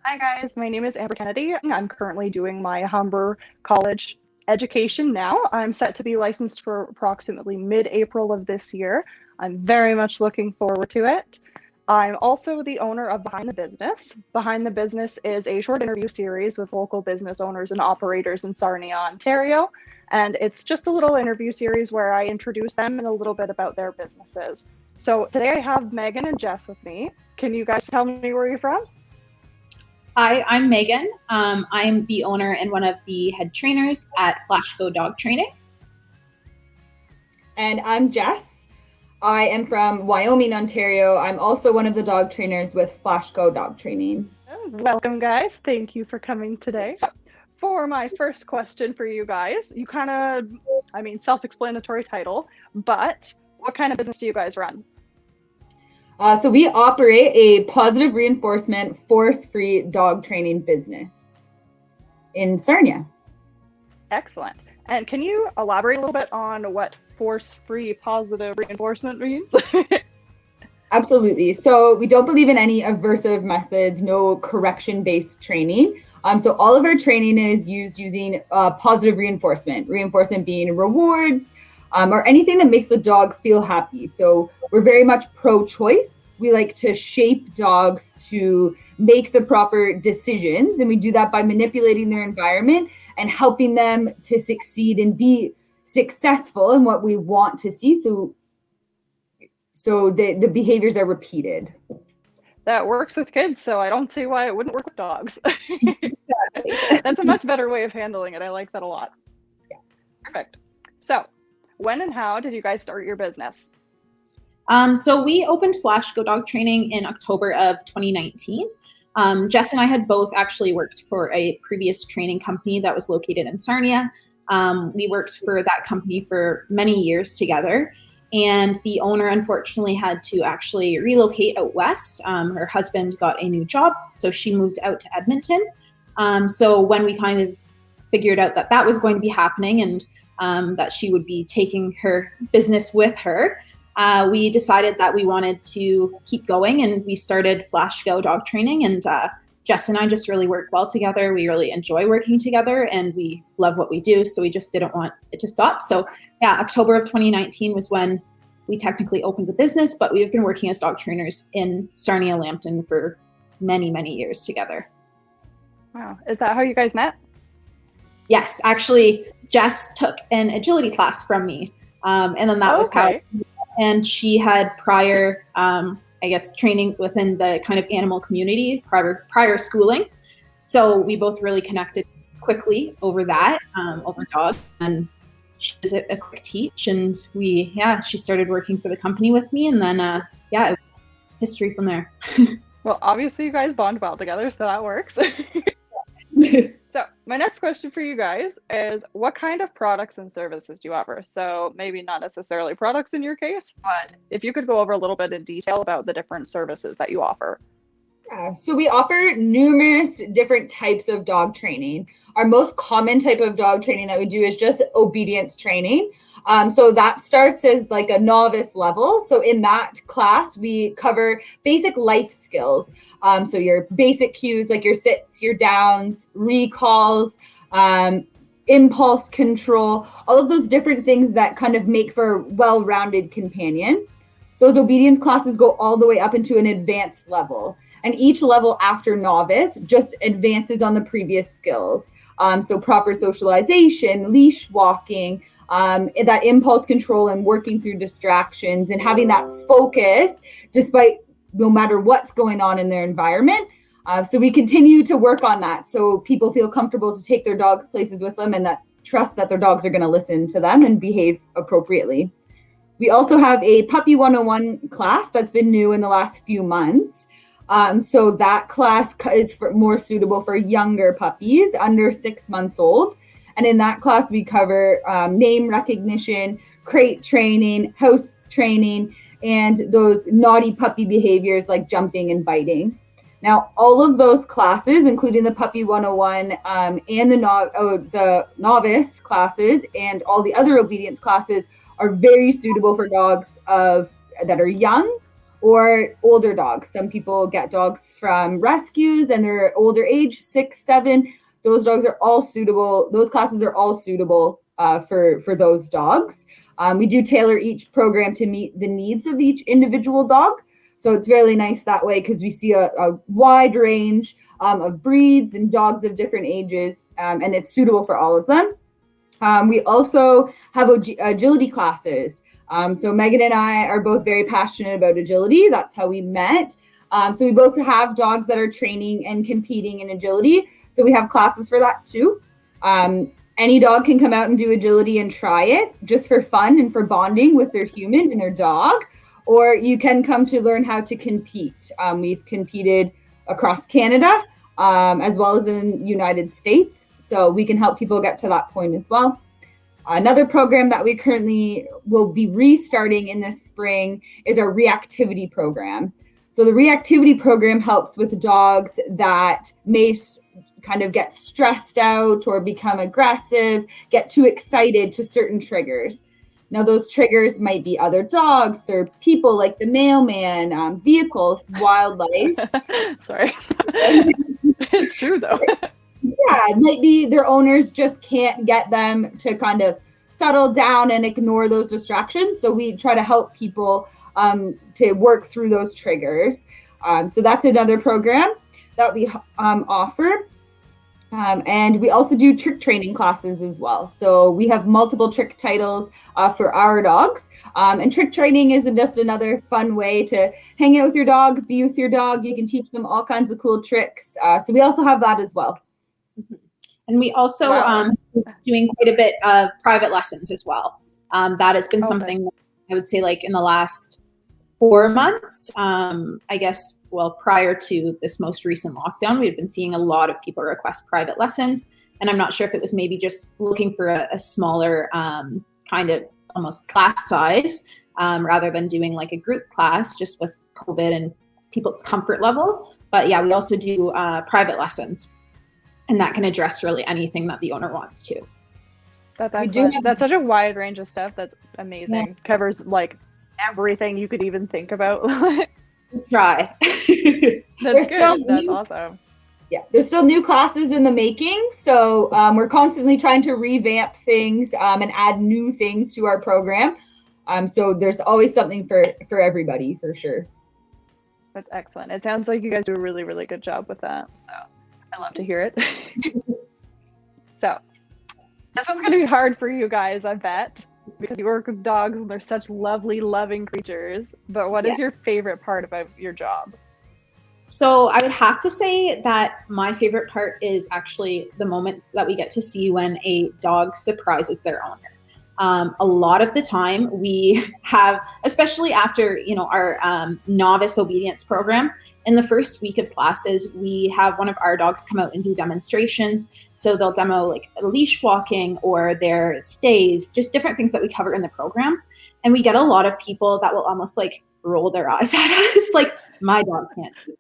Hi guys, my name is Amber Kennedy. I'm currently doing my Humber College education now. I'm set to be licensed for approximately mid-April of this year. I'm very much looking forward to it. I'm also the owner of Behind the Business. Behind the Business is a short interview series with local business owners and operators in Sarnia, Ontario. And it's just a little interview series where I introduce them and a little bit about their businesses. So today I have Megan and Jess with me. Can you guys tell me where you're from? Hi, I'm Megan. I'm the owner and one of the head trainers at Flash Go Dog Training. And I'm Jess. I am from Wyoming, Ontario. I'm also one of the dog trainers with Flash Go Dog Training. Welcome, guys. Thank you for coming today. For my first question for you guys, you kind of, self-explanatory title, but what kind of business do you guys run? So we operate a positive reinforcement, force-free dog training business in Sarnia. Excellent. And can you elaborate a little bit on what force-free positive reinforcement means? Absolutely. So we don't believe in any aversive methods, no correction-based training. So all of our training is using positive reinforcement being rewards, or anything that makes the dog feel happy. So we're very much pro-choice. We like to shape dogs to make the proper decisions, and we do that by manipulating their environment and helping them to succeed and be successful in what we want to see. So the behaviors are repeated. That works with kids, so I don't see why it wouldn't work with dogs. That's a much better way of handling it. I like that a lot. Yeah. Perfect. So when and how did you guys start your business? So we opened Flash Go Dog Training in October of 2019. Jess and I had both actually worked for a previous training company that was located in Sarnia. We worked for that company for many years together. And the owner, unfortunately, had to actually relocate out west. Her husband got a new job, so she moved out to Edmonton. So when we kind of figured out that that was going to be happening and that she would be taking her business with her, we decided that we wanted to keep going, and we started Flash Go Dog Training. And Jess and I just really work well together. We really enjoy working together, and we love what we do. So we just didn't want it to stop. So yeah, October of 2019 was when we technically opened the business, but we've been working as dog trainers in Sarnia, Lambton for many, many years together. Wow. Is that how you guys met? Yes, actually, Jess took an agility class from me. And then that was how, and she had prior, training within the kind of animal community, prior schooling. So we both really connected quickly over that, over dog. And she was a quick teach, and she started working for the company with me. And then, it was history from there. Well, obviously you guys bond well together, so that works. So my next question for you guys is, what kind of products and services do you offer? So maybe not necessarily products in your case, but if you could go over a little bit in detail about the different services that you offer. So we offer numerous different types of dog training. Our most common type of dog training that we do is just obedience training. So that starts as like a novice level. So in that class, we cover basic life skills. So your basic cues, like your sits, your downs, recalls, impulse control, all of those different things that kind of make for a well-rounded companion. Those obedience classes go all the way up into an advanced level. And each level after novice just advances on the previous skills. So proper socialization, leash walking, that impulse control and working through distractions and having that focus despite no matter what's going on in their environment. So we continue to work on that so people feel comfortable to take their dogs places with them and that trust that their dogs are going to listen to them and behave appropriately. We also have a Puppy 101 class that's been new in the last few months. So that class is more suitable for younger puppies under 6 months old. And in that class, we cover name recognition, crate training, house training, and those naughty puppy behaviors like jumping and biting. Now, all of those classes, including the Puppy 101 and the novice classes and all the other obedience classes, are very suitable for dogs that are young or older dogs. Some people get dogs from rescues and they're older age, 6, 7. Those dogs are all suitable. Those classes are all suitable for those dogs. We do tailor each program to meet the needs of each individual dog. So it's really nice that way because we see a wide range of breeds and dogs of different ages, and it's suitable for all of them. We also have agility classes. So Megan and I are both very passionate about agility. That's how we met. So we both have dogs that are training and competing in agility. So we have classes for that too. Any dog can come out and do agility and try it just for fun and for bonding with their human and their dog. Or you can come to learn how to compete. We've competed across Canada as well as in United States. So we can help people get to that point as well. Another program that we currently will be restarting in this spring is our reactivity program. So the reactivity program helps with dogs that may kind of get stressed out or become aggressive, get too excited to certain triggers. Now, those triggers might be other dogs or people like the mailman, vehicles, wildlife. Sorry. It's true, though. Yeah, it might be their owners just can't get them to kind of settle down and ignore those distractions. So we try to help people to work through those triggers. So that's another program that we offer. And we also do trick training classes as well. So we have multiple trick titles for our dogs. And trick training is just another fun way to hang out with your dog, be with your dog. You can teach them all kinds of cool tricks. So we also have that as well. And we also doing quite a bit of private lessons as well. That has been something that I would say like in the last 4 months, I guess, well, prior to this most recent lockdown, we've been seeing a lot of people request private lessons. And I'm not sure if it was maybe just looking for a smaller kind of almost class size rather than doing like a group class just with COVID and people's comfort level. But yeah, we also do private lessons. And that can address really anything that the owner wants to. That's such a wide range of stuff. That's amazing. Yeah. Covers like everything you could even think about. Try. That's good. That's awesome. Yeah, there's still new classes in the making. So we're constantly trying to revamp things and add new things to our program. So there's always something for everybody, for sure. That's excellent. It sounds like you guys do a really, really good job with that. So I love to hear it. So this one's going to be hard for you guys, I bet, because you work with dogs and they're such lovely, loving creatures. But what is your favorite part about your job? So I would have to say that my favorite part is actually the moments that we get to see when a dog surprises their owner. A lot of the time we have, especially after, our novice obedience program, in the first week of classes, we have one of our dogs come out and do demonstrations. So they'll demo like leash walking or their stays, just different things that we cover in the program. And we get a lot of people that will almost like roll their eyes at us, like, my dog can't do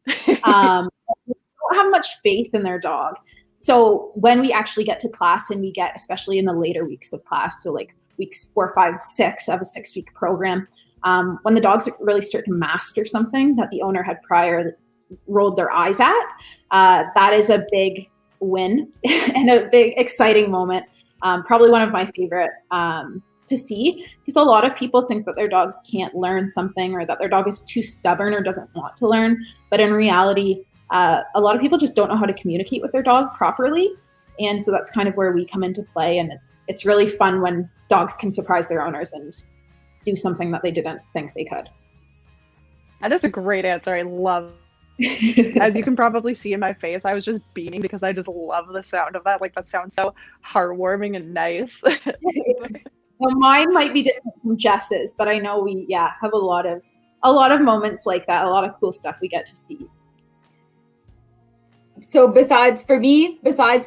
that. They don't have much faith in their dog. So when we actually get to class and we get, especially in the later weeks of class, so like weeks 4, 5, 6 of a 6-week program, when the dogs really start to master something that the owner had prior rolled their eyes at, that is a big win and a big exciting moment. Probably one of my favorite to see, because a lot of people think that their dogs can't learn something or that their dog is too stubborn or doesn't want to learn. But in reality, a lot of people just don't know how to communicate with their dog properly. And so that's kind of where we come into play. And it's really fun when dogs can surprise their owners and do something that they didn't think they could. That is a great answer. I love as you can probably see in my face, I was just beaming because I just love the sound of that. Like, that sounds so heartwarming and nice. Well, mine might be different from Jess's, but I know we have a lot of moments like that, a lot of cool stuff we get to see. So besides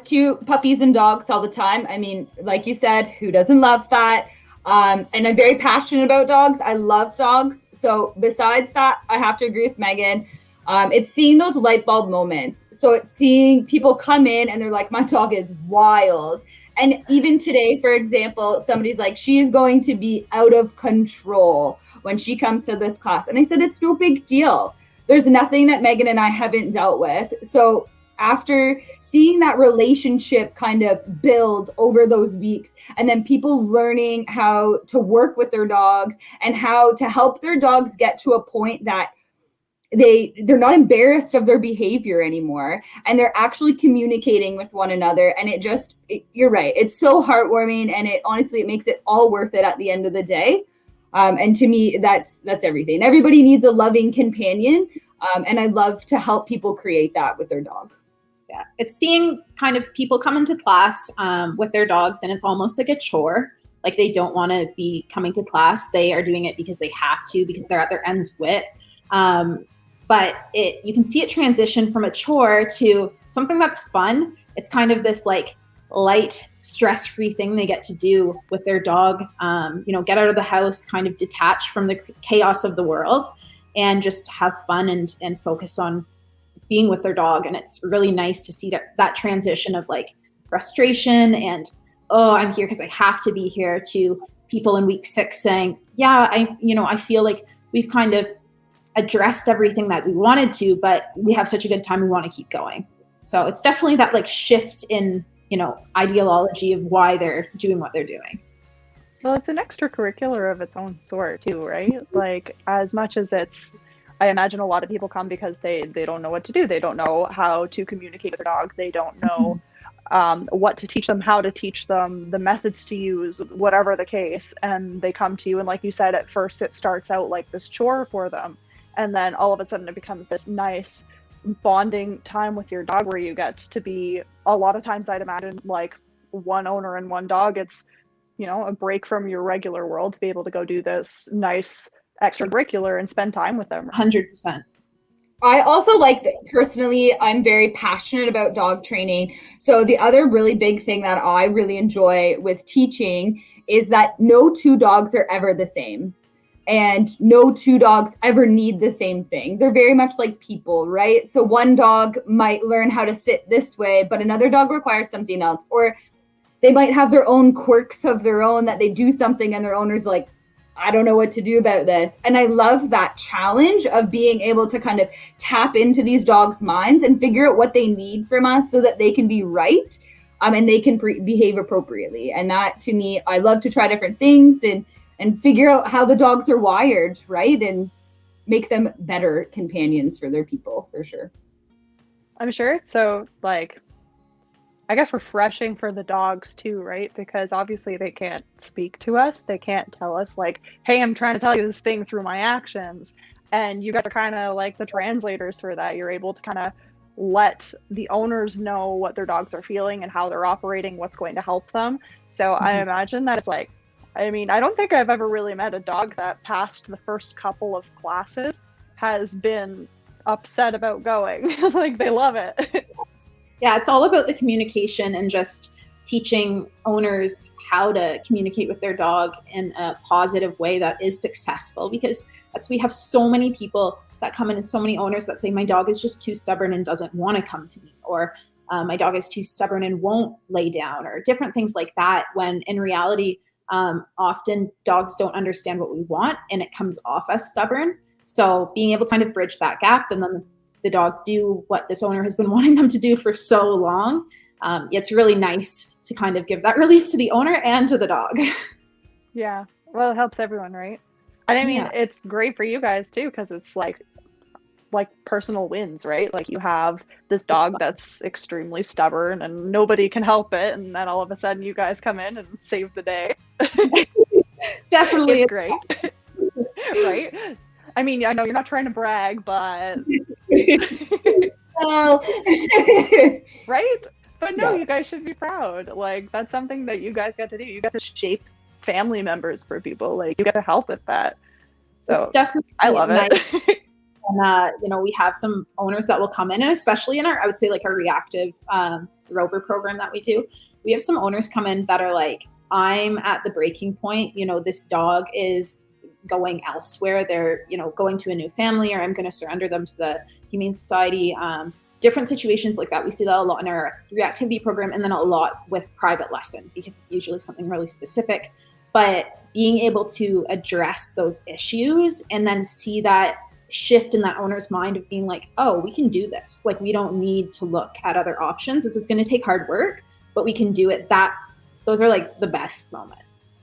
cute puppies and dogs all the time, I mean, like you said, who doesn't love that? And I'm very passionate about dogs. I love dogs. So besides that, I have to agree with Megan. It's seeing those light bulb moments. So it's seeing people come in and they're like, my dog is wild. And even today, for example, somebody's like, she is going to be out of control when she comes to this class. And I said, it's no big deal. There's nothing that Megan and I haven't dealt with. So after seeing that relationship kind of build over those weeks, and then people learning how to work with their dogs and how to help their dogs get to a point that they're not embarrassed of their behavior anymore, and they're actually communicating with one another. And you're right, it's so heartwarming, and it honestly, it makes it all worth it at the end of the day. And to me, that's everything. Everybody needs a loving companion, and I love to help people create that with their dog. Yeah, it's seeing kind of people come into class with their dogs, and it's almost like a chore. Like they don't want to be coming to class. They are doing it because they have to, because they're at their ends wit. But you can see it transition from a chore to something that's fun. It's kind of this like light, stress-free thing they get to do with their dog. Get out of the house, kind of detach from the chaos of the world, and just have fun and focus on being with their dog. And it's really nice to see that transition of like frustration and, oh, I'm here because I have to be here, to people in week 6 saying, yeah, I feel like we've kind of addressed everything that we wanted to, but we have such a good time, we want to keep going. So it's definitely that like shift in, ideology of why they're doing what they're doing. Well, it's an extracurricular of its own sort too, right? Like, as much as I imagine a lot of people come because they don't know what to do. They don't know how to communicate with their dog. They don't know what to teach them, how to teach them, the methods to use, whatever the case. And they come to you, and like you said, at first it starts out like this chore for them. And then all of a sudden it becomes this nice bonding time with your dog, where you get to be, a lot of times I'd imagine, like one owner and one dog. It's, a break from your regular world to be able to go do this nice extracurricular and spend time with them. 100%. I also like that personally, I'm very passionate about dog training. So the other really big thing that I really enjoy with teaching is that no two dogs are ever the same. And no two dogs ever need the same thing. They're very much like people, right? So one dog might learn how to sit this way, but another dog requires something else. Or they might have their own quirks of their own, that they do something and their owner's like, I don't know what to do about this. And I love that challenge of being able to kind of tap into these dogs' minds and figure out what they need from us so that they can be right, and they can behave appropriately. And that, to me, I love to try different things and figure out how the dogs are wired, right? And make them better companions for their people, for sure. I'm sure it's so, like, I guess refreshing for the dogs too, right? Because obviously they can't speak to us. They can't tell us like, hey, I'm trying to tell you this thing through my actions. And you guys are kind of like the translators for that. You're able to kind of let the owners know what their dogs are feeling and how they're operating, what's going to help them. So I imagine that it's like, I don't think I've ever really met a dog that past the first couple of classes has been upset about going. Like, they love it. Yeah, it's all about the communication and just teaching owners how to communicate with their dog in a positive way that is successful, because we have so many people that come in, and so many owners that say, my dog is just too stubborn and doesn't want to come to me, or my dog is too stubborn and won't lay down, or different things like that, when in reality, often dogs don't understand what we want and it comes off as stubborn. So being able to kind of bridge that gap, and then the dog do what this owner has been wanting them to do for so long. It's really nice to kind of give that relief to the owner and to the dog. Yeah. Well, it helps everyone, right? And I mean, It's great for you guys too, because it's like personal wins, right? Like, you have this dog that's extremely stubborn and nobody can help it, and then all of a sudden you guys come in and save the day. Definitely. It's great. Right? I mean, I know you're not trying to brag, but well, right? But no, you guys should be proud. Like, that's something that you guys got to do. You got to shape family members for people. Like, you get to help with that. So it's definitely I love it. And we have some owners that will come in, and especially in I would say like our reactive rover program that we do, we have some owners come in that are like, I'm at the breaking point. This dog is going elsewhere. They're, going to a new family, or I'm going to surrender them to the Humane Society. different situations like that. We see that a lot in our reactivity program, and then a lot with private lessons because it's usually something really specific. But being able to address those issues and then see that shift in that owner's mind of being like, oh, we can do this. Like, we don't need to look at other options. This is going to take hard work, but we can do it. Those are like the best moments.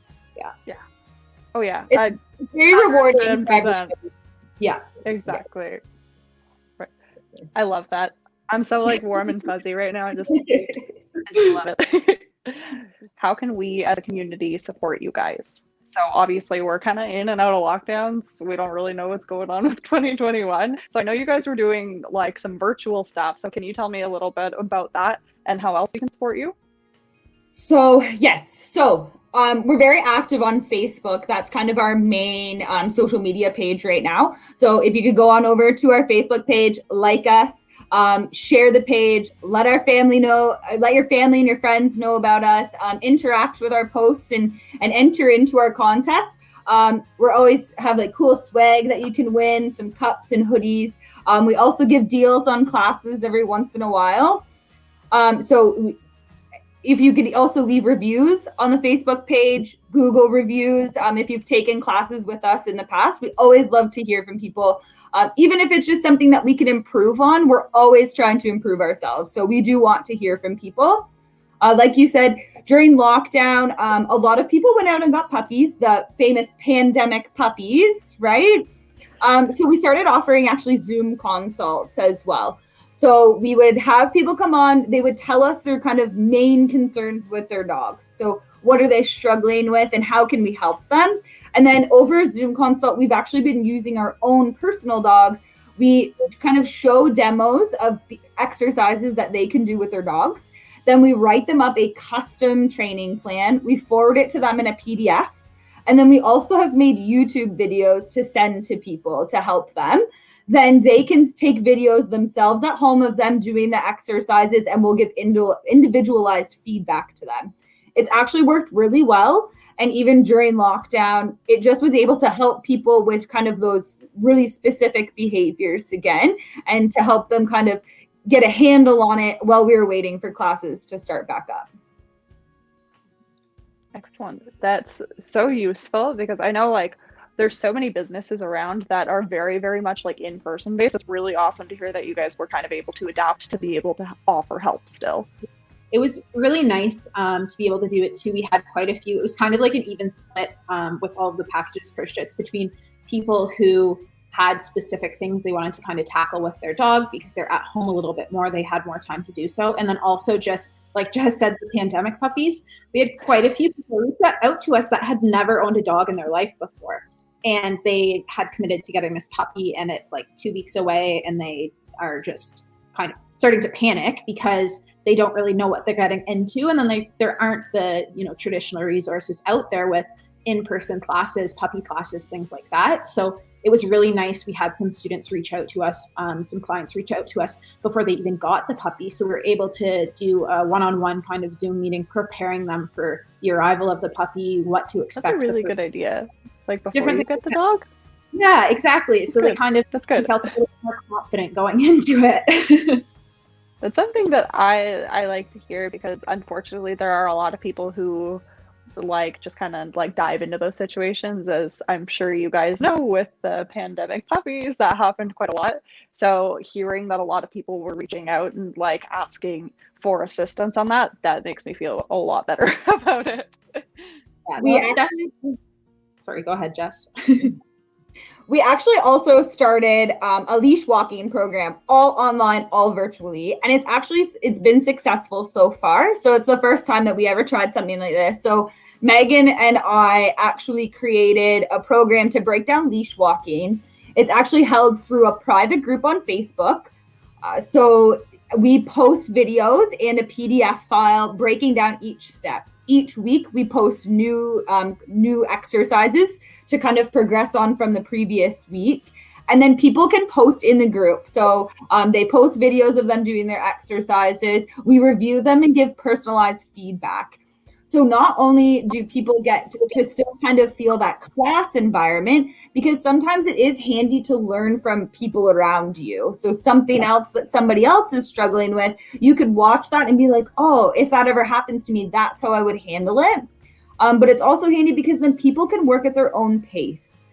Yeah. Oh yeah. It's very rewarding. 100%. Yeah. Exactly. Right. I love that. I'm so like warm and fuzzy right now. I just love it. How can we as a community support you guys? So obviously we're kind of in and out of lockdowns. We don't really know what's going on with 2021. So I know you guys were doing like some virtual stuff. So can you tell me a little bit about that and how else we can support you? So yes. So we're very active on Facebook. That's kind of our main social media page right now. So if you could go on over to our Facebook page, like us, share the page, let our family know, let your family and your friends know about us, interact with our posts and enter into our contests. We're always have like cool swag that you can win, some cups and hoodies. We also give deals on classes every once in a while. If you could also leave reviews on the Facebook page, Google reviews, if you've taken classes with us in the past, we always love to hear from people. Even if it's just something that we can improve on, we're always trying to improve ourselves. So we do want to hear from people. Like you said, during lockdown, a lot of people went out and got puppies, the famous pandemic puppies, right? So we started offering actually Zoom consults as well. So we would have people come on, they would tell us their kind of main concerns with their dogs. So what are they struggling with and how can we help them? And then over a Zoom consult, we've actually been using our own personal dogs. We kind of show demos of exercises that they can do with their dogs. Then we write them up a custom training plan. We forward it to them in a PDF. And then we also have made YouTube videos to send to people to help them. Then they can take videos themselves at home of them doing the exercises and we'll give individualized feedback to them. It's actually worked really well. And even during lockdown, it just was able to help people with kind of those really specific behaviors again, and to help them kind of get a handle on it while we were waiting for classes to start back up. Excellent. That's so useful because I know like there's so many businesses around that are very, very much like in-person based. It's really awesome to hear that you guys were kind of able to adapt to be able to offer help still. It was really nice to be able to do it too. We had quite a few. It was kind of like an even split with all of the packages purchased between people who had specific things they wanted to kind of tackle with their dog because they're at home a little bit more. They had more time to do so. And then also just like Jess said, the pandemic puppies, we had quite a few people reach out to us that had never owned a dog in their life before. And they had committed to getting this puppy and it's like 2 weeks away and they are just kind of starting to panic because they don't really know what they're getting into. And then there aren't the, traditional resources out there with in-person classes, puppy classes, things like that. So it was really nice. We had some students reach out to us, some clients reach out to us before they even got the puppy. So we were able to do a one-on-one kind of Zoom meeting, preparing them for the arrival of the puppy, what to expect. That's a really good idea. Like before you get the dog? Yeah, exactly. So they kind of felt a little more confident going into it. That's something that I like to hear because unfortunately there are a lot of people who like just kind of like dive into those situations, as I'm sure you guys know with the pandemic puppies that happened quite a lot. So hearing that a lot of people were reaching out and like asking for assistance on that makes me feel a lot better about it. Yeah, definitely. Sorry, go ahead, Jess. We actually also started a leash walking program, all online, all virtually. And it's been successful so far. So it's the first time that we ever tried something like this. So Megan and I actually created a program to break down leash walking. It's actually held through a private group on Facebook. So we post videos and a PDF file breaking down each step. Each week we post new exercises to kind of progress on from the previous week. And then people can post in the group. So they post videos of them doing their exercises. We review them and give personalized feedback. So not only do people get to still kind of feel that class environment, because sometimes it is handy to learn from people around you. So something else that somebody else is struggling with, you could watch that and be like, oh, if that ever happens to me, that's how I would handle it. But it's also handy because then people can work at their own pace.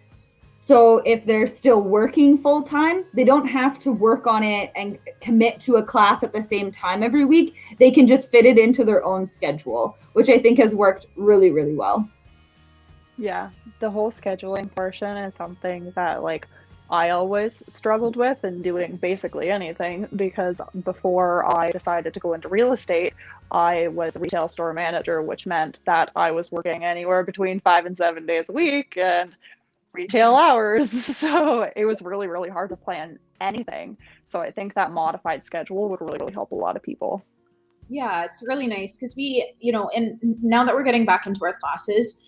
So if they're still working full time, they don't have to work on it and commit to a class at the same time every week. They can just fit it into their own schedule, which I think has worked really, really well. Yeah, the whole scheduling portion is something that like I always struggled with in doing basically anything, because before I decided to go into real estate, I was a retail store manager, which meant that I was working anywhere between 5 and 7 days a week and retail hours. So it was really, really hard to plan anything. So I think that modified schedule would really, really help a lot of people. Yeah, it's really nice because we, and now that we're getting back into our classes,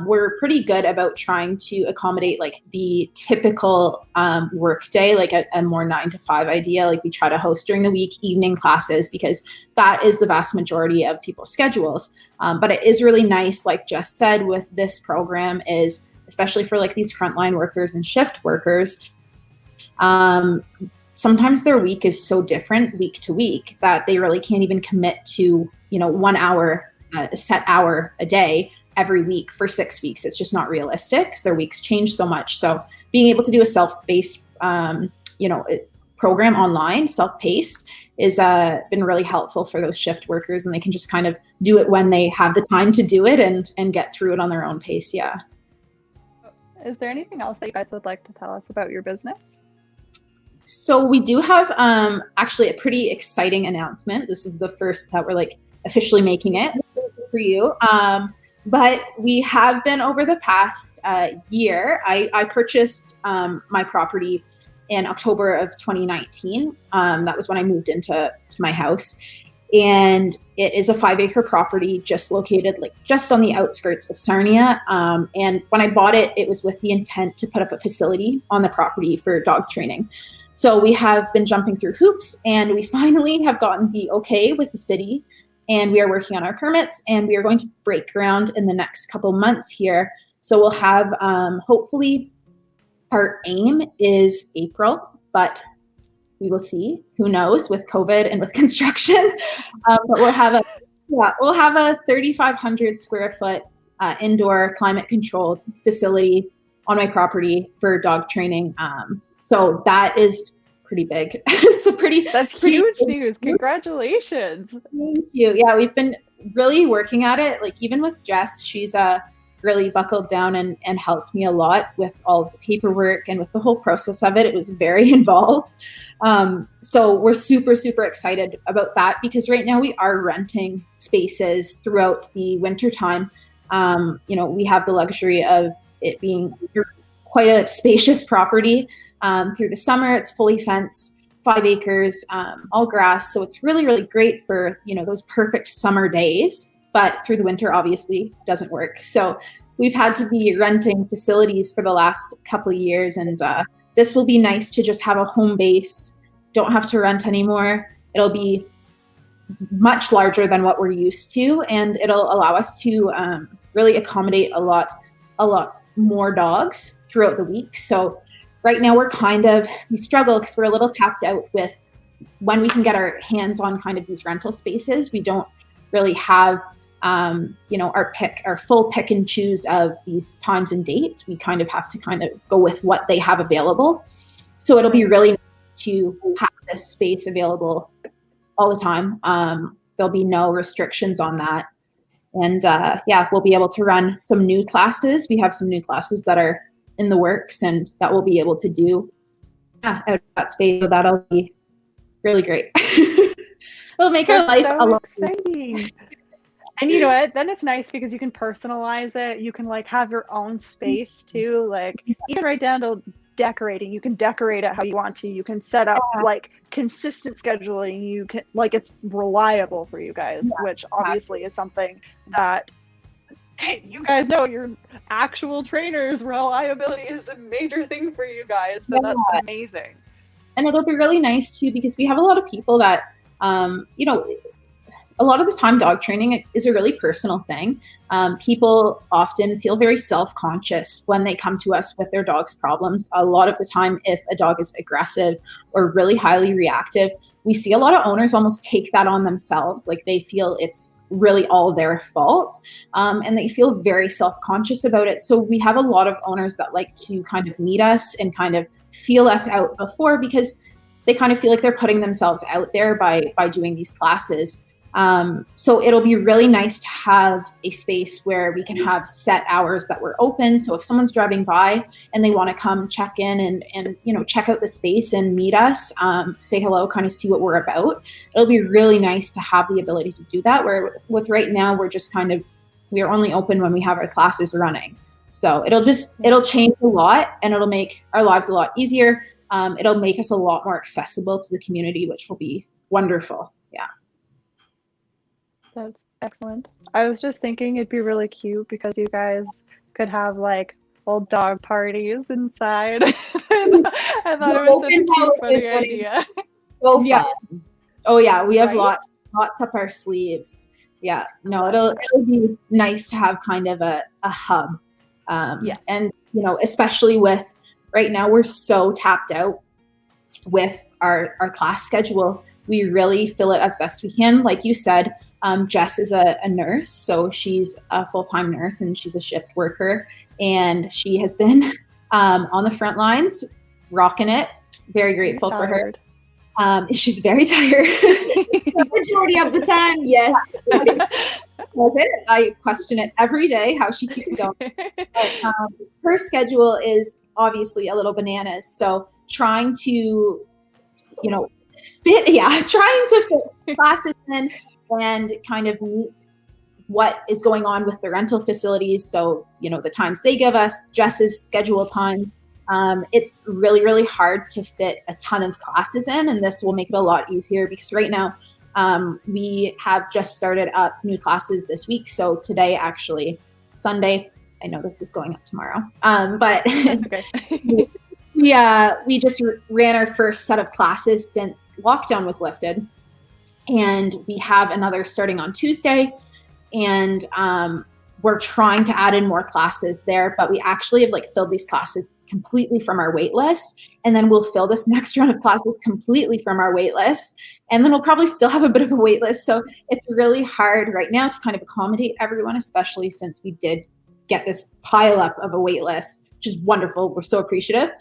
we're pretty good about trying to accommodate like the typical work day, like a more 9 to 5 idea. Like we try to host during the week evening classes because that is the vast majority of people's schedules. But it is really nice, like Jess said, with this program is, especially for like these frontline workers and shift workers, sometimes their week is so different week to week that they really can't even commit to, 1 hour, a set hour a day every week for 6 weeks. It's just not realistic because their weeks change so much. So being able to do a self-based, program online, self-paced, is been really helpful for those shift workers, and they can just kind of do it when they have the time to do it and get through it on their own pace. Yeah. Is there anything else that you guys would like to tell us about your business? So we do have actually a pretty exciting announcement. This is the first that we're like officially making it. So good for you. But we have been, over the past year, I purchased my property in October of 2019. That was when I moved into my house. And it is a 5-acre property just located like just on the outskirts of Sarnia. And when I bought it, it was with the intent to put up a facility on the property for dog training. So we have been jumping through hoops, and we finally have gotten the okay with the city, and we are working on our permits, and we are going to break ground in the next couple months here. So we'll have, hopefully, our aim is April, but we will see. Who knows with COVID and with construction? But we'll have a 3,500 square foot indoor climate controlled facility on my property for dog training. So that is pretty big. That's huge news. Congratulations. Thank you. Yeah, we've been really working at it. Like even with Jess, she's really buckled down and helped me a lot with all of the paperwork and with the whole process of it. It was very involved. So we're super, super excited about that because right now we are renting spaces throughout the winter time. We have the luxury of it being quite a spacious property. Through the summer, it's fully fenced, 5 acres, all grass. So it's really, really great for, those perfect summer days. But through the winter, obviously, doesn't work. So we've had to be renting facilities for the last couple of years. And this will be nice to just have a home base. Don't have to rent anymore. It'll be much larger than what we're used to. And it'll allow us to really accommodate a lot more dogs throughout the week. So right now we struggle because we're a little tapped out with when we can get our hands on kind of these rental spaces. We don't really have our full pick and choose of these times and dates. We kind of have to go with what they have available. So it'll be really nice to have this space available all the time. There'll be no restrictions on that. And we'll be able to run some new classes. We have some new classes that are in the works and that we'll be able to do out of that space. So that'll be really great. It'll make our life a lot exciting. And you know what? Then it's nice because you can personalize it. You can have your own space too. Even right down to decorating. You can decorate it how you want to. You can set up consistent scheduling. You can it's reliable for you guys, which obviously is something that you guys know. Your actual trainers, reliability is a major thing for you guys. So that's amazing. And it'll be really nice too because we have a lot of people that a lot of the time dog training is a really personal thing. People often feel very self-conscious when they come to us with their dog's problems. A lot of the time, if a dog is aggressive or really highly reactive, we see a lot of owners almost take that on themselves. Like they feel it's really all their fault, and they feel very self-conscious about it. So we have a lot of owners that like to kind of meet us and kind of feel us out before, because they kind of feel like they're putting themselves out there by doing these classes. So it'll be really nice to have a space where we can have set hours that we're open. So if someone's driving by and they want to come check in and you know, check out the space and meet us, say hello, kind of see what we're about, it'll be really nice to have the ability to do that. Where with right now, we're just kind of, we are only open when we have our classes running. So it'll change a lot, and it'll make our lives a lot easier. It'll make us a lot more accessible to the community, which will be wonderful. Yeah. That's excellent. I was just thinking it'd be really cute because you guys could have like old dog parties inside. I thought it was such a cute, funny idea. So yeah. fun. Oh yeah, we have lots up our sleeves. Yeah. No, it'll be nice to have kind of a hub. And you know, especially with right now, we're so tapped out with our class schedule. We really fill it as best we can. Like you said, Jess is a nurse, so she's a full-time nurse and she's a shift worker, and she has been on the front lines, rocking it. Very grateful for her. She's very tired. Majority of the time, yes. I question it every day how she keeps going. But, her schedule is obviously a little bananas, so trying to, you know, trying to fit classes in and kind of meet what is going on with the rental facilities. So, you know, the times they give us, Jess's schedule times, it's really, really hard to fit a ton of classes in, and this will make it a lot easier because right now we have just started up new classes this week. So today, actually, Sunday, I know this is going up tomorrow, but okay. we just ran our first set of classes since lockdown was lifted, and we have another starting on Tuesday, and we're trying to add in more classes there, but we actually have like filled these classes completely from our wait list, and then we'll fill this next round of classes completely from our wait list, and then we'll probably still have a bit of a wait list. So it's really hard right now to kind of accommodate everyone, especially since we did get this pile up of a wait list, which is wonderful. We're so appreciative,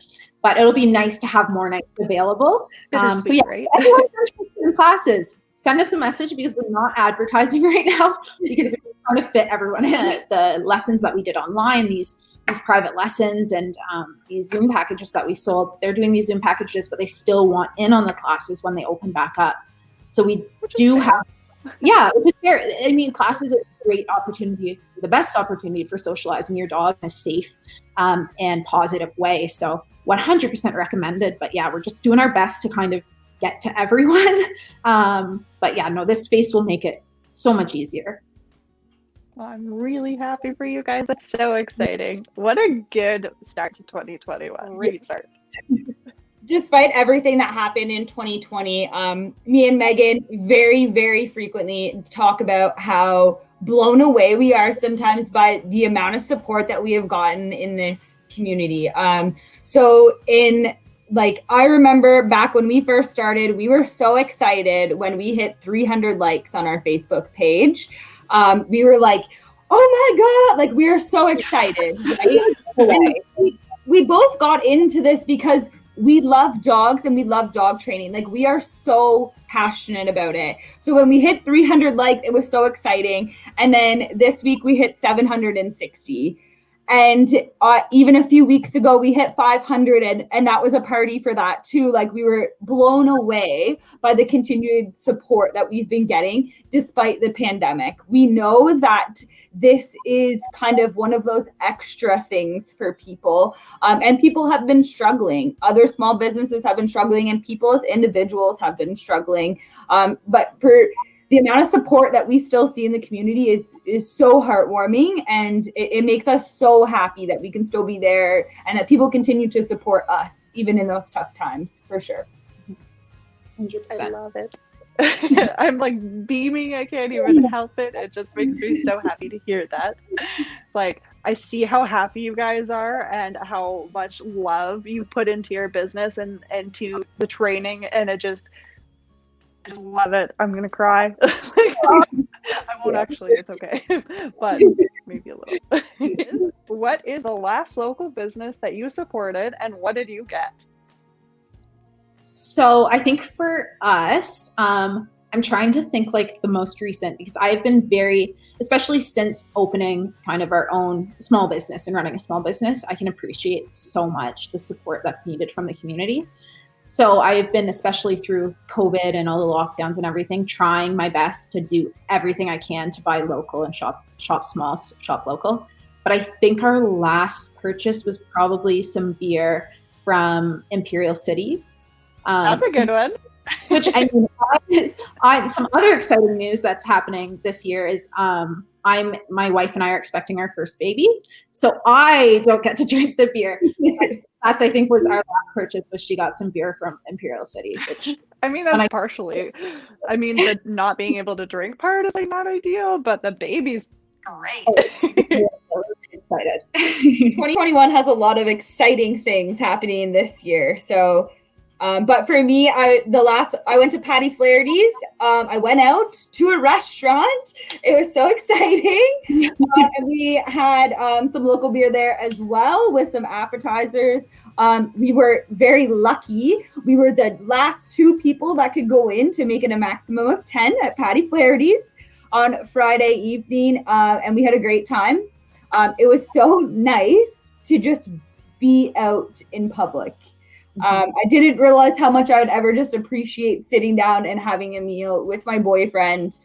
but it'll be nice to have more nights available. So yeah, everyone's interested in classes, send us a message because we're not advertising right now because we're trying to fit everyone in. The lessons that we did online, these private lessons and these Zoom packages that we sold, they're doing these Zoom packages, but they still want in on the classes when they open back up. So we do have, which is fair. I mean, classes are a great opportunity, the best opportunity for socializing your dog in a safe and positive way. So 100% recommended. But yeah, we're just doing our best to kind of get to everyone. But yeah, no, this space will make it so much easier. Well, I'm really happy for you guys. That's so exciting. What a good start to 2021. Great start. Despite everything that happened in 2020, me and Megan very, very frequently talk about how blown away we are sometimes by the amount of support that we have gotten in this community. I remember back when we first started, we were so excited when we hit 300 likes on our Facebook page. We were like, oh my God, like we were so excited, right? And we both got into this because we love dogs and we love dog training. Like we are so passionate about it. So when we hit 300 likes, it was so exciting. And then this week we hit 760. And even a few weeks ago, we hit 500 and that was a party for that too. Like we were blown away by the continued support that we've been getting despite the pandemic. We know that this is kind of one of those extra things for people. And people have been struggling. Other small businesses have been struggling and people as individuals have been struggling. But for the amount of support that we still see in the community is so heartwarming, and it makes us so happy that we can still be there and that people continue to support us even in those tough times, for sure. 100%. I love it. I'm like beaming. I can't even help it. It just makes me so happy to hear that. It's like I see how happy you guys are and how much love you put into your business and into the training, and I just love it. I'm gonna cry. I won't actually. It's okay, but maybe a little. What is the last local business that you supported, and what did you get? So I think for us, I'm trying to think like the most recent, because I've been very, especially since opening kind of our own small business and running a small business, I can appreciate so much the support that's needed from the community. So I've been, especially through COVID and all the lockdowns and everything, trying my best to do everything I can to buy local and shop small, shop local. But I think our last purchase was probably some beer from Imperial City. That's a good one. Which I mean, some other exciting news that's happening this year is my wife and I are expecting our first baby, so I don't get to drink the beer. That's, I think, was our last purchase, was she got some beer from Imperial City, which I mean, that's partially. I mean, the not being able to drink part is like not ideal, but the baby's great. Excited. 2021 has a lot of exciting things happening this year, so. But for me, I went to Patty Flaherty's. I went out to a restaurant. It was so exciting. And we had some local beer there as well with some appetizers. We were very lucky. We were the last 2 people that could go in to make it a maximum of 10 at Patty Flaherty's on Friday evening. And we had a great time. It was so nice to just be out in public. I didn't realize how much I would ever just appreciate sitting down and having a meal with my boyfriend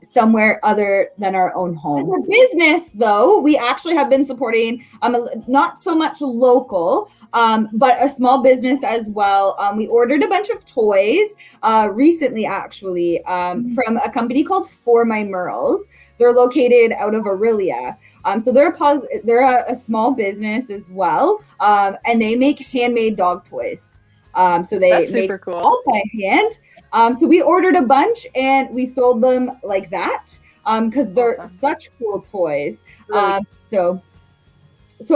somewhere other than our own home. As a business, though, we actually have been supporting not so much local, but a small business as well. We ordered a bunch of toys recently, actually, from a company called For My Merles. They're located out of Aurelia. So they're a small business as well, and they make handmade dog toys. So they That's super cool. All by hand. So we ordered a bunch and we sold them like that because they're such cool toys. So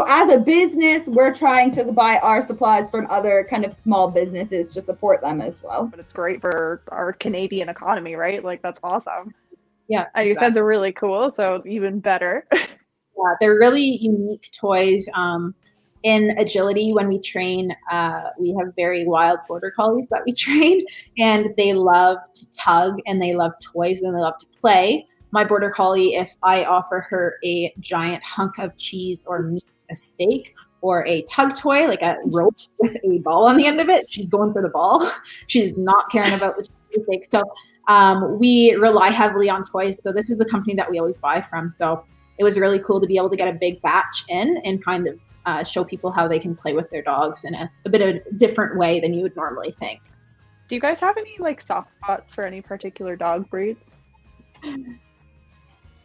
as a business, we're trying to buy our supplies from other kind of small businesses to support them as well. But it's great for our Canadian economy, right? Like, that's awesome. Yeah. And you said they're really cool, so even better. Yeah, they're really unique toys. In agility, when we train, we have very wild border collies that we train, and they love to tug and they love toys and they love to play. My border collie, if I offer her a giant hunk of cheese or meat, a steak, or a tug toy, like a rope with a ball on the end of it, she's going for the ball. She's not caring about the steak. So we rely heavily on toys. So this is the company that we always buy from. So it was really cool to be able to get a big batch in and kind of show people how they can play with their dogs in a bit of a different way than you would normally think. Do you guys have any like soft spots for any particular dog breeds?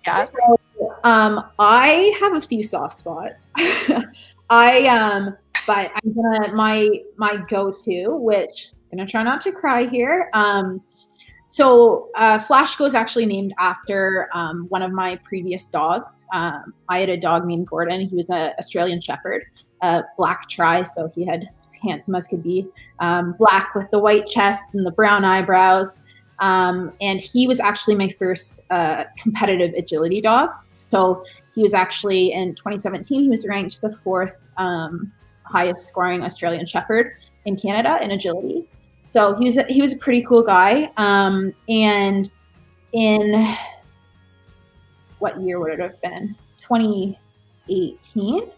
Yeah. So, I have a few soft spots. But I'm gonna my go-to, which I'm gonna try not to cry here. So Flashco is actually named after one of my previous dogs. I had a dog named Gordon. He was an Australian Sheppard, black tri, so he had as handsome as could be, black with the white chest and the brown eyebrows. And he was actually my first competitive agility dog. So he was actually, in 2017, he was ranked the 4th highest scoring Australian Shepherd in Canada in agility. So he was a pretty cool guy. And in what year would it have been? 2018.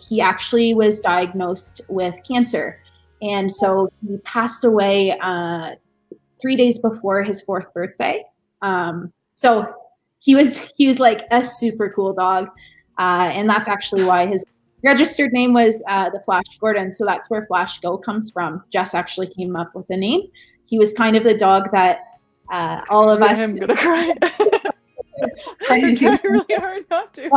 He actually was diagnosed with cancer. And so he passed away 3 days before his 4th birthday. So he was like a super cool dog. And that's actually why his registered name was the Flash Gordon. So that's where Flash Go comes from. Jess actually came up with the name. He was kind of the dog that all of us. I'm gonna cry. I'm trying really hard not to.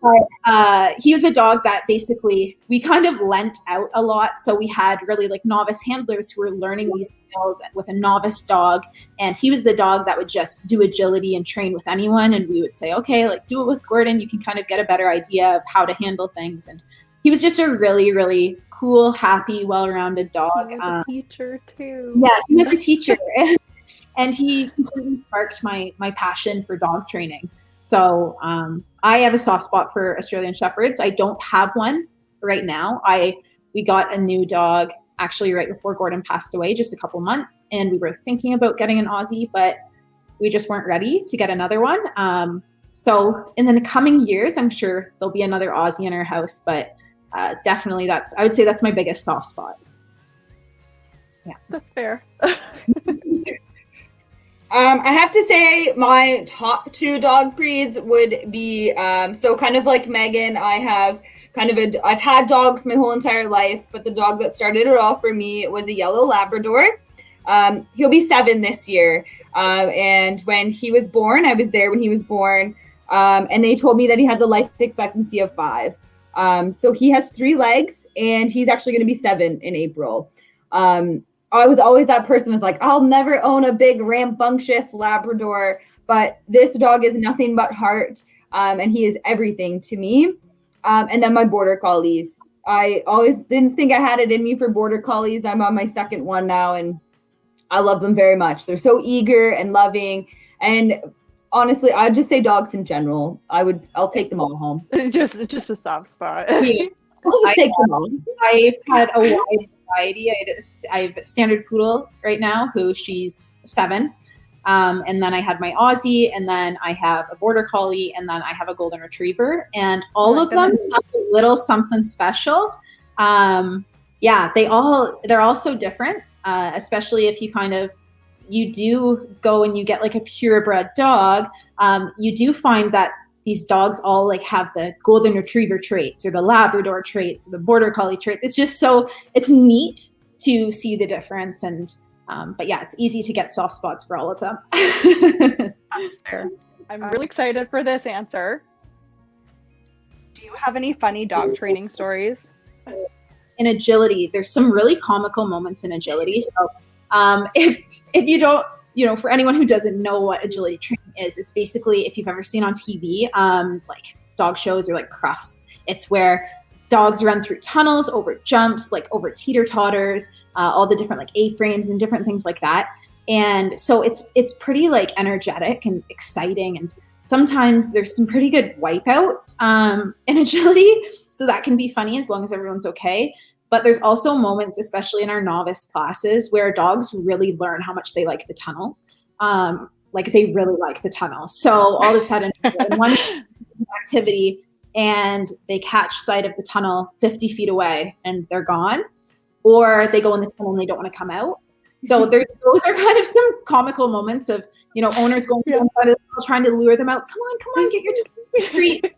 But he was a dog that basically we kind of lent out a lot. So we had really like novice handlers who were learning these skills with a novice dog. And he was the dog that would just do agility and train with anyone. And we would say, okay, like do it with Gordon. You can kind of get a better idea of how to handle things. And he was just a really, really cool, happy, well-rounded dog. He was a teacher too. Yeah, he was a teacher. And he completely sparked my passion for dog training. So I have a soft spot for Australian Shepherds. I don't have one right now. We got a new dog actually right before Gordon passed away, just a couple months, and we were thinking about getting an Aussie, but we just weren't ready to get another one. So in the coming years, I'm sure there'll be another Aussie in our house, but definitely I would say that's my biggest soft spot. Yeah, that's fair. I have to say my top 2 dog breeds would be, so kind of like Megan, I've had dogs my whole entire life, but the dog that started it all for me was a yellow Labrador. He'll be 7 this year. And when he was born, I was there when he was born. And they told me that he had the life expectancy of 5. So he has 3 legs and he's actually going to be 7 in April. I was always that person was like, I'll never own a big rambunctious Labrador, but this dog is nothing but heart. And he is everything to me. And then my border collies. I always didn't think I had it in me for border collies. I'm on my 2nd one now and I love them very much. They're so eager and loving. And honestly, I'd just say dogs in general. I'll take them all home. just a soft spot. I'll just take them all. I've had a wide variety. I have a standard poodle right now, who she's 7. And then I had my Aussie, and then I have a border collie, and then I have a golden retriever. And all of them have a little something special. Yeah, they're all so different, especially if you do go and you get like a purebred dog. You do find that these dogs all like have the golden retriever traits or the Labrador traits or the border collie traits. It's just it's neat to see the difference. And but yeah, it's easy to get soft spots for all of them. That's fair. I'm really excited for this answer. Do you have any funny dog training stories? In agility, there's some really comical moments in agility. So if you don't, for anyone who doesn't know what agility training is, it's basically, if you've ever seen on TV, like dog shows or like Crufts, it's where dogs run through tunnels, over jumps, like over teeter-totters, all the different like A-frames and different things like that. And so it's pretty like energetic and exciting. And sometimes there's some pretty good wipeouts in agility. So that can be funny as long as everyone's okay. But there's also moments, especially in our novice classes, where dogs really learn how much they like the tunnel. Like they really like the tunnel. So all of a sudden, in one activity, and they catch sight of the tunnel 50 feet away and they're gone, or they go in the tunnel and they don't want to come out. So those are kind of some comical moments of, owners going inside of the tunnel, trying to lure them out. Come on, get your treat.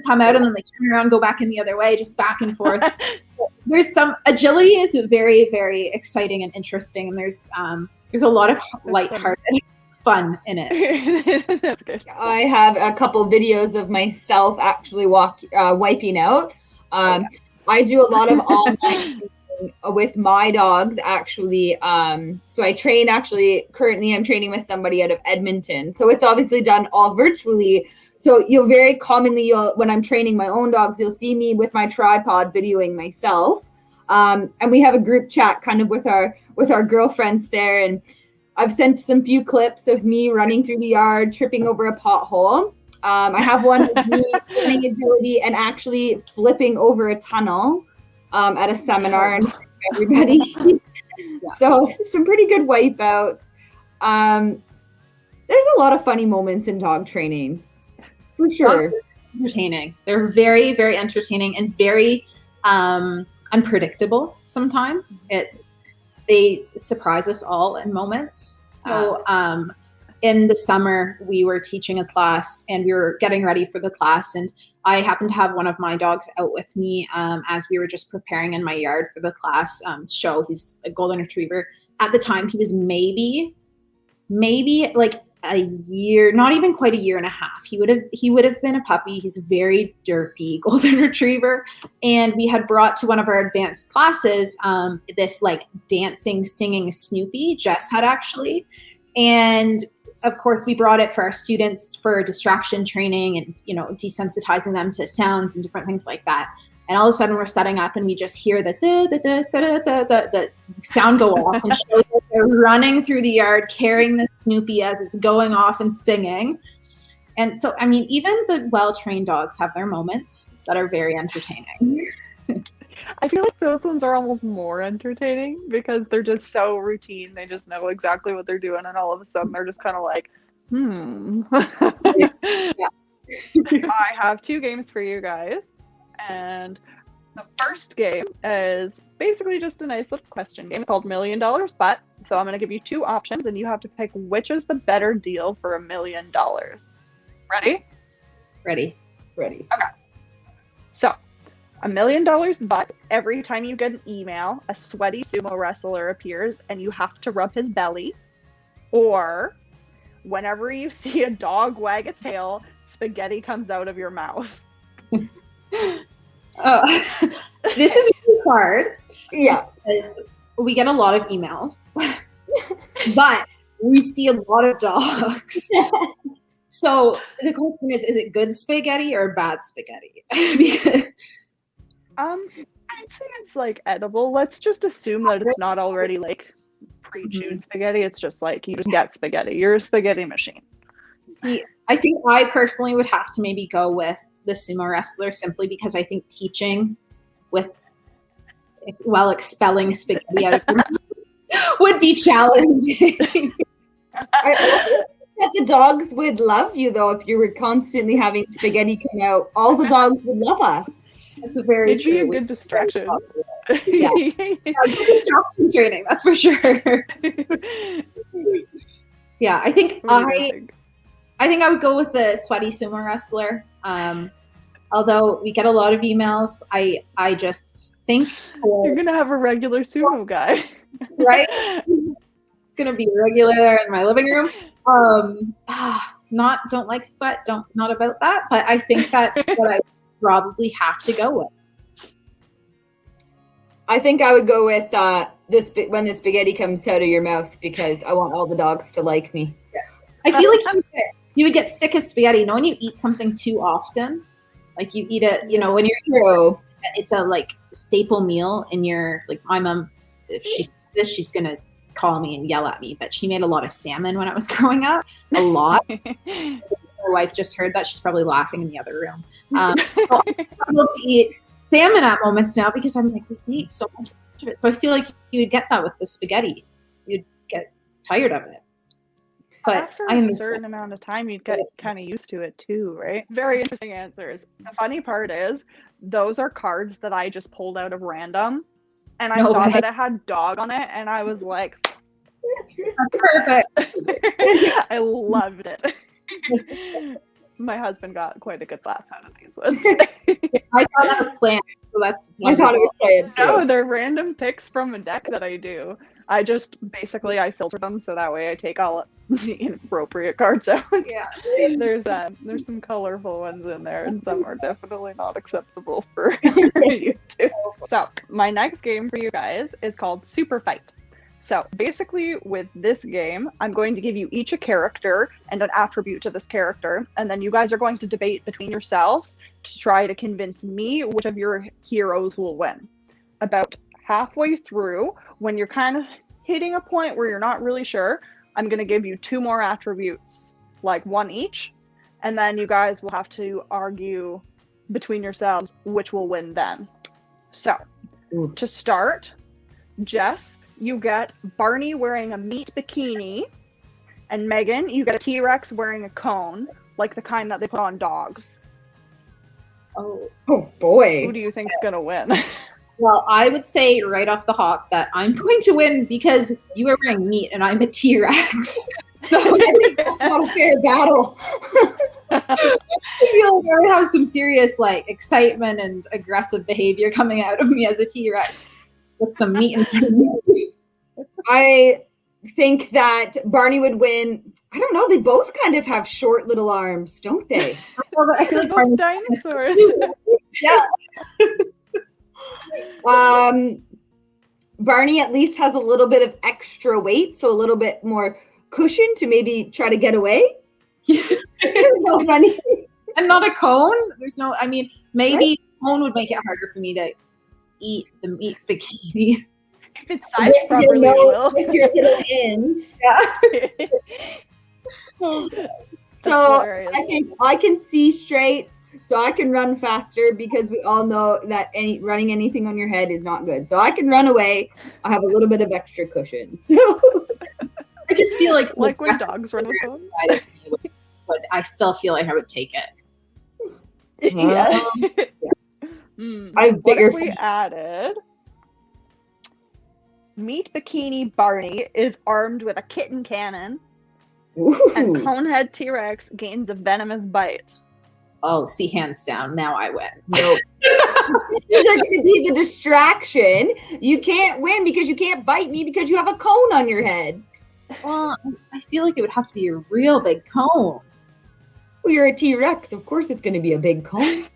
Come out, and then they turn around, go back in the other way, just back and forth. There's some agility is very, very exciting and interesting, and there's a lot of lighthearted fun in it. That's good. I have a couple videos of myself actually wiping out. I do a lot of online with my dogs actually. So I train currently I'm training with somebody out of Edmonton. So it's obviously done all virtually. So you'll very commonly, when I'm training my own dogs, you'll see me with my tripod videoing myself. And we have a group chat kind of with our girlfriends there. And I've sent some few clips of me running through the yard, tripping over a pothole. I have one of me learning agility and actually flipping over a tunnel at a seminar and everybody. So some pretty good wipeouts. There's a lot of funny moments in dog training, for sure. Entertaining. They're very, very entertaining and very unpredictable sometimes. They surprise us all in moments. So in the summer, we were teaching a class and we were getting ready for the class, and I happened to have one of my dogs out with me as we were just preparing in my yard for the class show. He's a golden retriever. At the time, he was maybe like a year, not even quite a year and a half. He would have been a puppy. He's a very derpy golden retriever. And we had brought to one of our advanced classes this like dancing, singing Snoopy, Jess had actually. And of course we brought it for our students for distraction training and, you know, desensitizing them to sounds and different things like that. And all of a sudden we're setting up and we just hear the the sound go off and shows that they're running through the yard carrying the Snoopy as it's going off and singing. And so, I mean, even the well-trained dogs have their moments that are very entertaining. I feel like those ones are almost more entertaining because they're just so routine. They just know exactly what they're doing, and all of a sudden they're just kind of like, Yeah. I have 2 games for you guys. And the first game is basically just a nice little question game called $1 Million Bet. So I'm going to give you 2 options and you have to pick which is the better deal for $1 million. Ready? Ready. Ready. Okay. So $1 million bet, every time you get an email, a sweaty sumo wrestler appears and you have to rub his belly. Or whenever you see a dog wag its tail, spaghetti comes out of your mouth. This is really hard. Yeah. Because we get a lot of emails, but we see a lot of dogs. So the question is it good spaghetti or bad spaghetti? I'd say it's like edible. Let's just assume that it's not already like pre-chewed spaghetti. It's just like you just get spaghetti. You're a spaghetti machine. See, I think I personally would have to maybe go with the sumo wrestler simply because I think teaching while expelling spaghetti out of your mouth would be challenging. I also think that the dogs would love you though if you were constantly having spaghetti come out. All the dogs would love us. That's a very It'd be a good distraction. Yeah. Good distraction training, that's for sure. Yeah, I think I would go with the sweaty sumo wrestler. Although we get a lot of emails, I just think you're gonna have a regular sumo guy, right? It's gonna be regular there in my living room. Don't like sweat. Not about that. But I think that's what I probably have to go with. I think I would go with when the spaghetti comes out of your mouth because I want all the dogs to like me. I feel like you would get sick of spaghetti. You know, when you eat something too often, like you eat it, you know, when you're it's a like staple meal in your, like my mom, if she sees this, she's gonna call me and yell at me, but she made a lot of salmon when I was growing up. A lot. My wife just heard that. She's probably laughing in the other room. I struggle to eat salmon at moments now because I'm like, we eat so much of it. So I feel like you would get that with the spaghetti. You'd get tired of it. But after a certain amount of time, you'd get kind of used to it too, right? Very interesting answers. The funny part is, those are cards that I just pulled out of random, and I saw that it had dog on it, and I was like, perfect. I loved it. My husband got quite a good laugh out of these ones. I thought that was planned, so that's wonderful. I thought it was planned too. No, they're random picks from a deck that I do. I just basically I filter them so that way I take all the inappropriate cards out. Yeah. There's some colorful ones in there, and some are definitely not acceptable for YouTube. So my next game for you guys is called Super Fight. So basically with this game, I'm going to give you each a character and an attribute to this character, and then you guys are going to debate between yourselves to try to convince me which of your heroes will win. About halfway through, when you're kind of hitting a point where you're not really sure, I'm going to give you 2 more attributes, like 1 each, and then you guys will have to argue between yourselves which will win then. So, to start, Jess, you get Barney wearing a meat bikini, and Megan, you get a T-Rex wearing a cone, like the kind that they put on dogs. Oh boy. Who do you think's gonna win? Well, I would say right off the hop that I'm going to win because you are wearing meat and I'm a T-Rex. So I think that's not a fair battle. I feel like I have some serious like excitement and aggressive behavior coming out of me as a T-Rex with some meat and food. I think that Barney would win. I don't know. They both kind of have short little arms, don't they? Well, I feel They're like both Barney's dinosaurs. Yeah. Barney at least has a little bit of extra weight, so a little bit more cushion to maybe try to get away. So funny. and not a cone. There's no. I mean, maybe cone would make it harder for me to eat the meat bikini. If it's sized properly, it will. With your little ends. So I think I can see straight, so I can run faster, because we all know that running anything on your head is not good. So I can run away. I have a little bit of extra cushion. So I just feel like when dogs run with phones. But I still feel like I would take it. Yeah. I have bigger. What if we added Meat Bikini Barney is armed with a kitten cannon, and Conehead T-Rex gains a venomous bite. Oh, see, hands down. Now I win. Nope. These are going to be the distraction. You can't win because you can't bite me because you have a cone on your head. Well, I feel like it would have to be a real big cone. Well, you're a T-Rex. Of course it's going to be a big cone.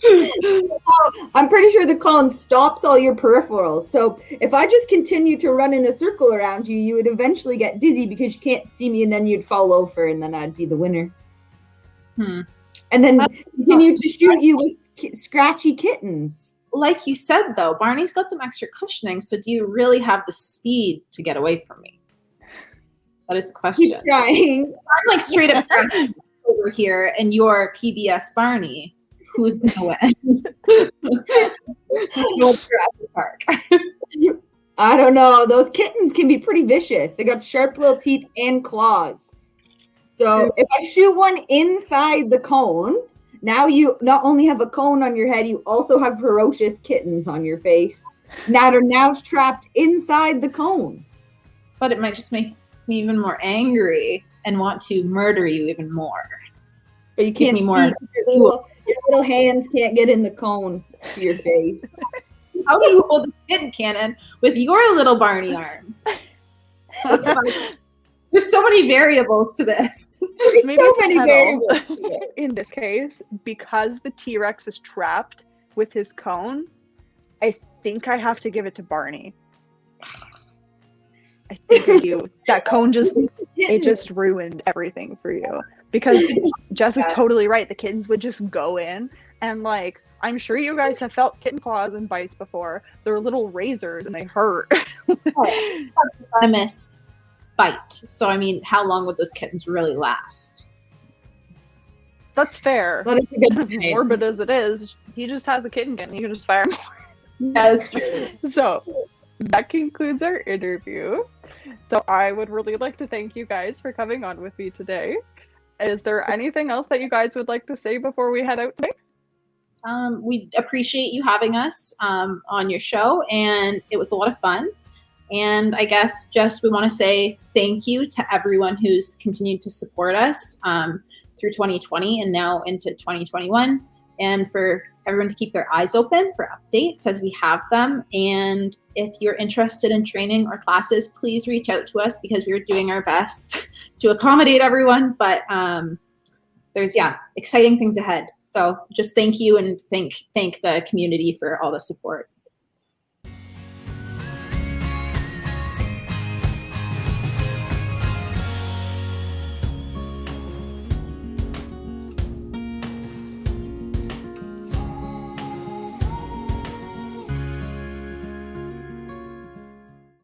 So I'm pretty sure the cone stops all your peripherals. So if I just continue to run in a circle around you, you would eventually get dizzy because you can't see me, and then you'd fall over, and then I'd be the winner. And then continue to shoot you with scratchy kittens. Like you said, though, Barney's got some extra cushioning. So do you really have the speed to get away from me? That is the question. Keep trying. I'm like straight up over here, and you're PBS Barney. Who's gonna win? Jurassic Park. I don't know. Those kittens can be pretty vicious. They got sharp little teeth and claws. So if I shoot one inside the cone, now you not only have a cone on your head, you also have ferocious kittens on your face. Now trapped inside the cone. But it might just make me even more angry and want to murder you even more. But you can't see more. Your little hands can't get in the cone to your face. How do you hold a kitten cannon with your little Barney arms? That's funny. There's so many variables to this. Maybe so many variables. In this case, because the T-Rex is trapped with his cone, I think I have to give it to Barney. I think I do. That cone just ruined everything for you. Because Jess is totally right. The kittens would just go in, and like, I'm sure you guys have felt kitten claws and bites before. They're little razors and they hurt. Venomous bite. So I mean, how long would those kittens really last? That's fair. That is a good as morbid as it is, he just has a kitten gun. You can just fire more. That's true. So that concludes our interview. So I would really like to thank you guys for coming on with me today. Is there anything else that you guys would like to say before we head out today? We appreciate you having us on your show, and it was a lot of fun. And I guess just we want to say thank you to everyone who's continued to support us through 2020 and now into 2021, and for everyone to keep their eyes open for updates as we have them. And if you're interested in training or classes, please reach out to us, because we're doing our best to accommodate everyone. But there's exciting things ahead. So just thank you, and thank the community for all the support.